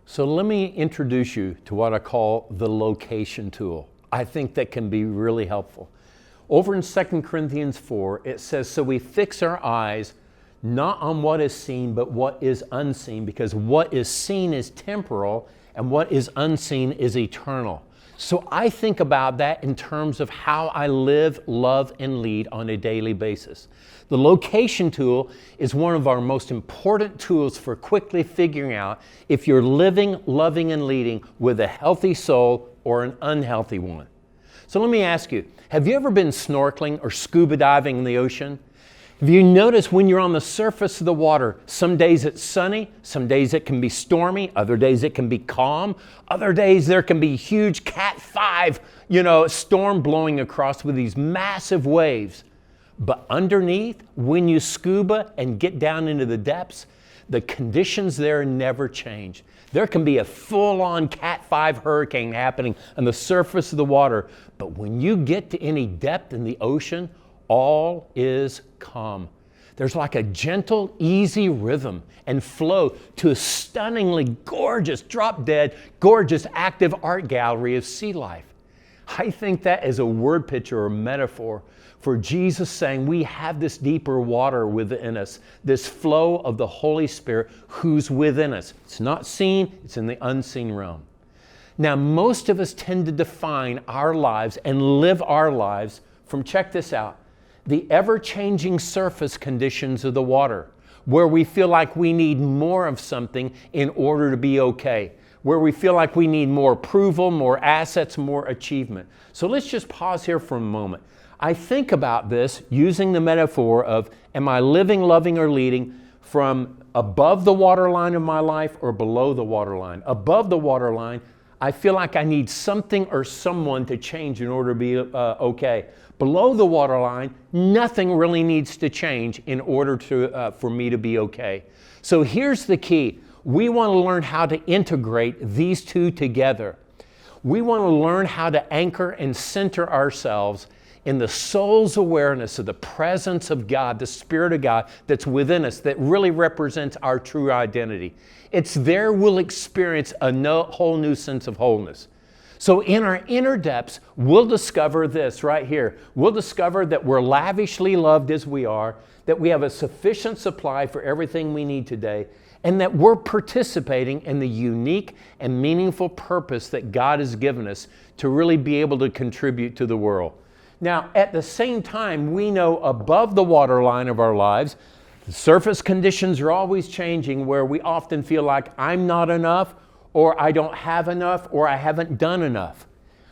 So let me introduce you to what I call the location tool. I think that can be really helpful. Over in 2 Corinthians 4, it says, so we fix our eyes not on what is seen, but what is unseen, because what is seen is temporal and what is unseen is eternal. So I think about that in terms of how I live, love, and lead on a daily basis. The location tool is one of our most important tools for quickly figuring out if you're living, loving, and leading with a healthy soul or an unhealthy one. So let me ask you, have you ever been snorkeling or scuba diving in the ocean? Have you noticed when you're on the surface of the water, some days it's sunny, some days it can be stormy, other days it can be calm, other days there can be huge Cat 5, storm blowing across with these massive waves. But underneath, when you scuba and get down into the depths, the conditions there never change. There can be a full-on Cat 5 hurricane happening on the surface of the water, but when you get to any depth in the ocean, all is calm. There's like a gentle, easy rhythm and flow to a stunningly gorgeous, drop-dead, gorgeous, active art gallery of sea life. I think that is a word picture or metaphor for Jesus saying we have this deeper water within us, this flow of the Holy Spirit who's within us. It's not seen, it's in the unseen realm. Now, most of us tend to define our lives and live our lives from, check this out, the ever-changing surface conditions of the water, where we feel like we need more of something in order to be okay, where we feel like we need more approval, more assets, more achievement. So let's just pause here for a moment. I think about this using the metaphor of, am I living, loving, or leading from above the waterline of my life or below the waterline? Above the waterline, I feel like I need something or someone to change in order to be okay. Below the waterline, nothing really needs to change in order for me to be okay. So here's the key. We want to learn how to integrate these two together. We want to learn how to anchor and center ourselves in the soul's awareness of the presence of God, the Spirit of God that's within us, that really represents our true identity. It's there we'll experience a whole new sense of wholeness. So in our inner depths, we'll discover this right here. We'll discover that we're lavishly loved as we are, that we have a sufficient supply for everything we need today, and that we're participating in the unique and meaningful purpose that God has given us to really be able to contribute to the world. Now, at the same time, we know above the waterline of our lives, the surface conditions are always changing, where we often feel like I'm not enough, or I don't have enough, or I haven't done enough.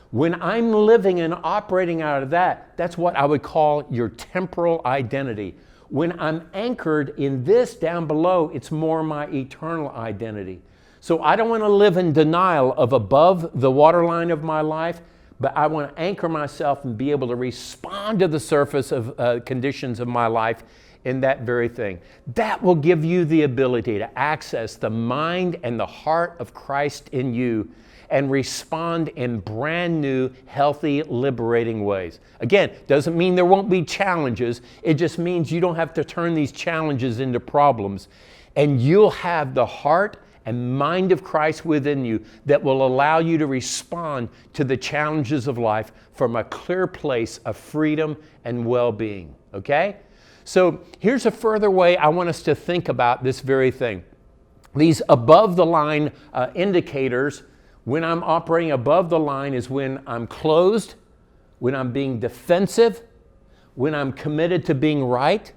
When I'm living and operating out of that, that's what I would call your temporal identity. When I'm anchored in this down below, it's more my eternal identity. So I don't want to live in denial of above the waterline of my life, but I want to anchor myself and be able to respond to the surface of conditions of my life in that very thing. That will give you the ability to access the mind and the heart of Christ in you and respond in brand new, healthy, liberating ways. Again, doesn't mean there won't be challenges. It just means you don't have to turn these challenges into problems. And you'll have the heart and mind of Christ within you that will allow you to respond to the challenges of life from a clear place of freedom and well-being, okay? So here's a further way I want us to think about this very thing. These above the line indicators, when I'm operating above the line, is when I'm closed, when I'm being defensive, when I'm committed to being right,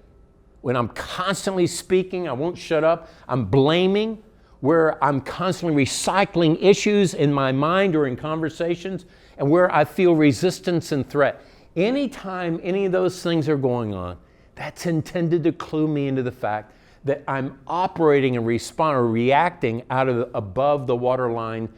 when I'm constantly speaking, I won't shut up, I'm blaming, where I'm constantly recycling issues in my mind or in conversations, and where I feel resistance and threat. Anytime any of those things are going on, that's intended to clue me into the fact that I'm operating and reacting out of above the waterline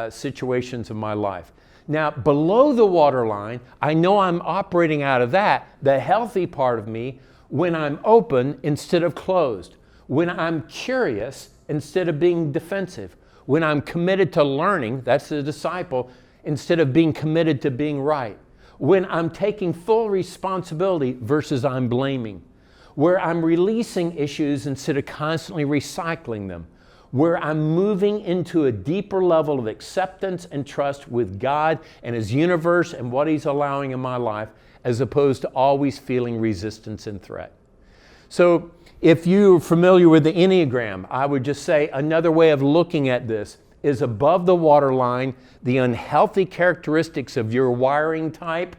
situations of my life. Now, below the waterline, I know I'm operating out of that, the healthy part of me, when I'm open instead of closed, when I'm curious instead of being defensive, when I'm committed to learning, that's the disciple, instead of being committed to being right, when I'm taking full responsibility versus I'm blaming, where I'm releasing issues instead of constantly recycling them, where I'm moving into a deeper level of acceptance and trust with God and His universe and what He's allowing in my life, as opposed to always feeling resistance and threat. So if you're familiar with the Enneagram, I would just say another way of looking at this is above the waterline, the unhealthy characteristics of your wiring type.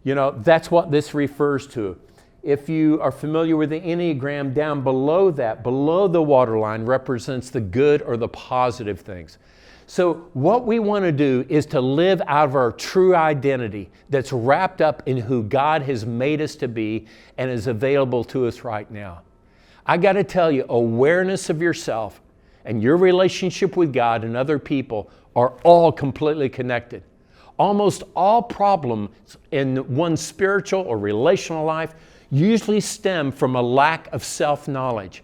That's what this refers to. If you are familiar with the Enneagram, down below that, below the waterline, represents the good or the positive things. So what we want to do is to live out of our true identity that's wrapped up in who God has made us to be and is available to us right now. I got to tell you, awareness of yourself and your relationship with God and other people are all completely connected. Almost all problems in one's spiritual or relational life usually stem from a lack of self-knowledge.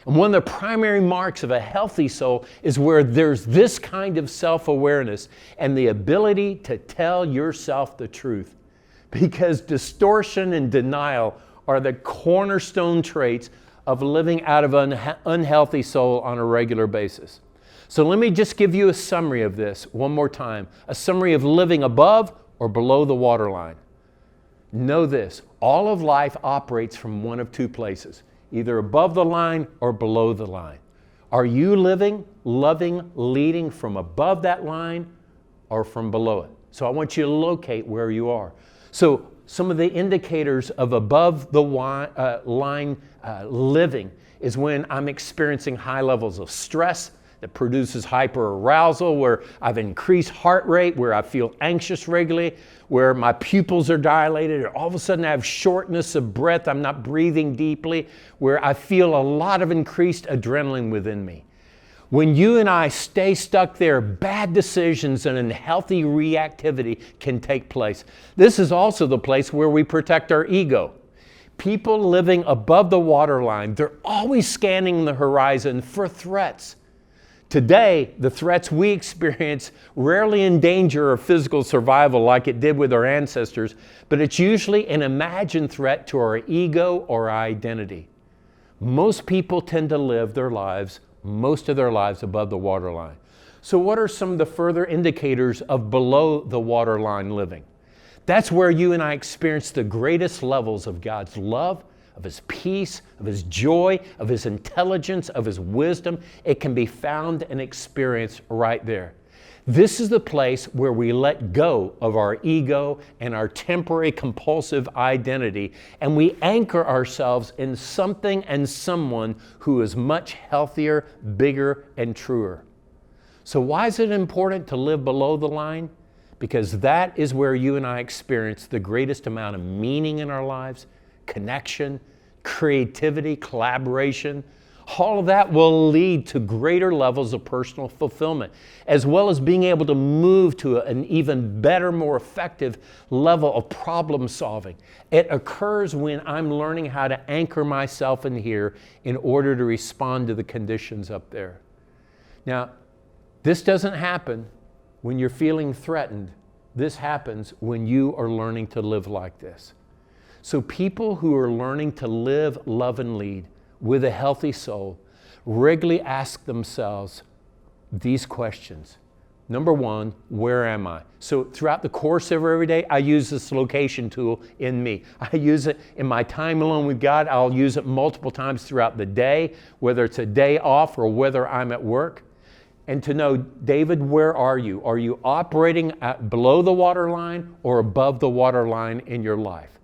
And one of the primary marks of a healthy soul is where there's this kind of self-awareness and the ability to tell yourself the truth. Because distortion and denial are the cornerstone traits of living out of an unhealthy soul on a regular basis. So let me just give you a summary of this one more time. A summary of living above or below the waterline. Know this, all of life operates from one of two places, either above the line or below the line. Are you living, loving, leading from above that line or from below it? So I want you to locate where you are. So some of the indicators of above the line living is when I'm experiencing high levels of stress that produces hyperarousal, where I've increased heart rate, where I feel anxious regularly, where my pupils are dilated, or all of a sudden I have shortness of breath, I'm not breathing deeply, where I feel a lot of increased adrenaline within me. When you and I stay stuck there, bad decisions and unhealthy reactivity can take place. This is also the place where we protect our ego. People living above the waterline, they're always scanning the horizon for threats. Today, the threats we experience rarely endanger our physical survival like it did with our ancestors, but it's usually an imagined threat to our ego or our identity. Most people tend to live their lives, most of their lives, above the waterline. So what are some of the further indicators of below the waterline living? That's where you and I experience the greatest levels of God's love, of His peace, of His joy, of His intelligence, of His wisdom. It can be found and experienced right there. This is the place where we let go of our ego and our temporary compulsive identity, and we anchor ourselves in something and someone who is much healthier, bigger, and truer. So why is it important to live below the line? Because that is where you and I experience the greatest amount of meaning in our lives, connection, creativity, collaboration. All of that will lead to greater levels of personal fulfillment, as well as being able to move to an even better, more effective level of problem solving. It occurs when I'm learning how to anchor myself in here in order to respond to the conditions up there. Now, this doesn't happen when you're feeling threatened. This happens when you are learning to live like this. So people who are learning to live, love, and lead with a healthy soul regularly ask themselves these questions. Number one, where am I? So throughout the course of every day, I use this location tool in me. I use it in my time alone with God. I'll use it multiple times throughout the day, whether it's a day off or whether I'm at work. And to know, David, where are you? Are you operating below the waterline or above the waterline in your life?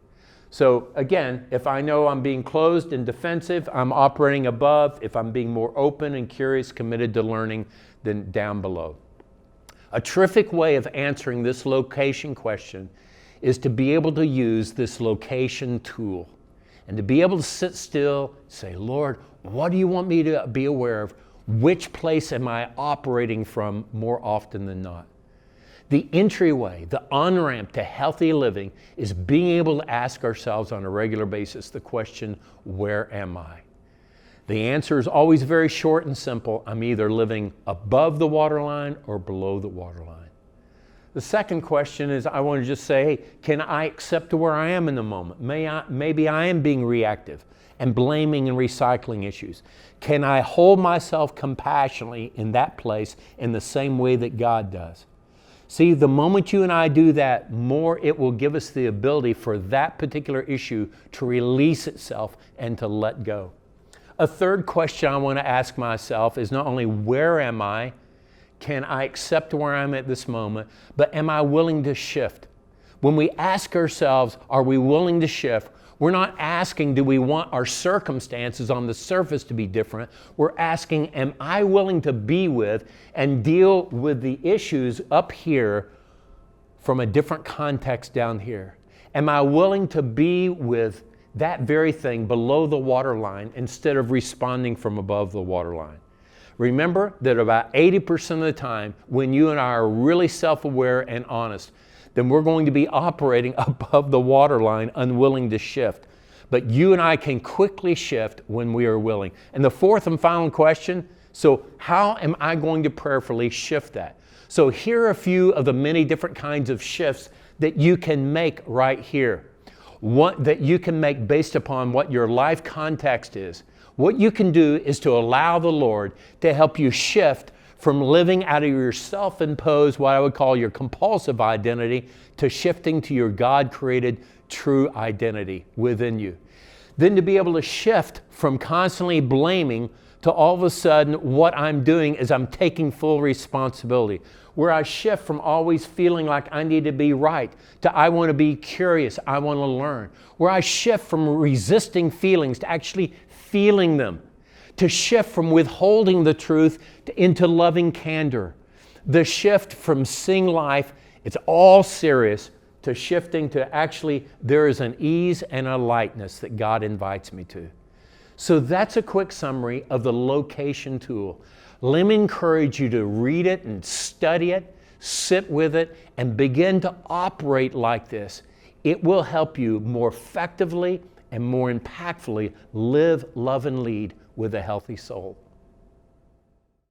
So again, if I know I'm being closed and defensive, I'm operating above. If I'm being more open and curious, committed to learning, then down below. A terrific way of answering this location question is to be able to use this location tool and to be able to sit still, say, Lord, what do you want me to be aware of? Which place am I operating from more often than not? The entryway, the on-ramp to healthy living is being able to ask ourselves on a regular basis the question, where am I? The answer is always very short and simple. I'm either living above the waterline or below the waterline. The second question is, I want to just say, hey, can I accept where I am in the moment? Maybe I am being reactive and blaming and recycling issues? Can I hold myself compassionately in that place in the same way that God does? See, the moment you and I do that, more it will give us the ability for that particular issue to release itself and to let go. A third question I want to ask myself is not only where am I, can I accept where I'm at this moment, but am I willing to shift? When we ask ourselves, are we willing to shift? We're not asking, do we want our circumstances on the surface to be different? We're asking, am I willing to be with and deal with the issues up here from a different context down here? Am I willing to be with that very thing below the waterline instead of responding from above the waterline? Remember that about 80% of the time, when you and I are really self-aware and honest, then we're going to be operating above the waterline, unwilling to shift. But you and I can quickly shift when we are willing. And the fourth and final question, so how am I going to prayerfully shift that? So here are a few of the many different kinds of shifts that you can make right here. One that you can make based upon what your life context is. What you can do is to allow the Lord to help you shift from living out of your self-imposed, what I would call your compulsive identity, to shifting to your God-created true identity within you. Then to be able to shift from constantly blaming to all of a sudden what I'm doing is I'm taking full responsibility. Where I shift from always feeling like I need to be right to I want to be curious, I want to learn. Where I shift from resisting feelings to actually feeling them. To shift from withholding the truth into loving candor. The shift from seeing life, it's all serious, to shifting to actually there is an ease and a lightness that God invites me to. So that's a quick summary of the location tool. Let me encourage you to read it and study it, sit with it, and begin to operate like this. It will help you more effectively and more impactfully live, love, and lead with a healthy soul.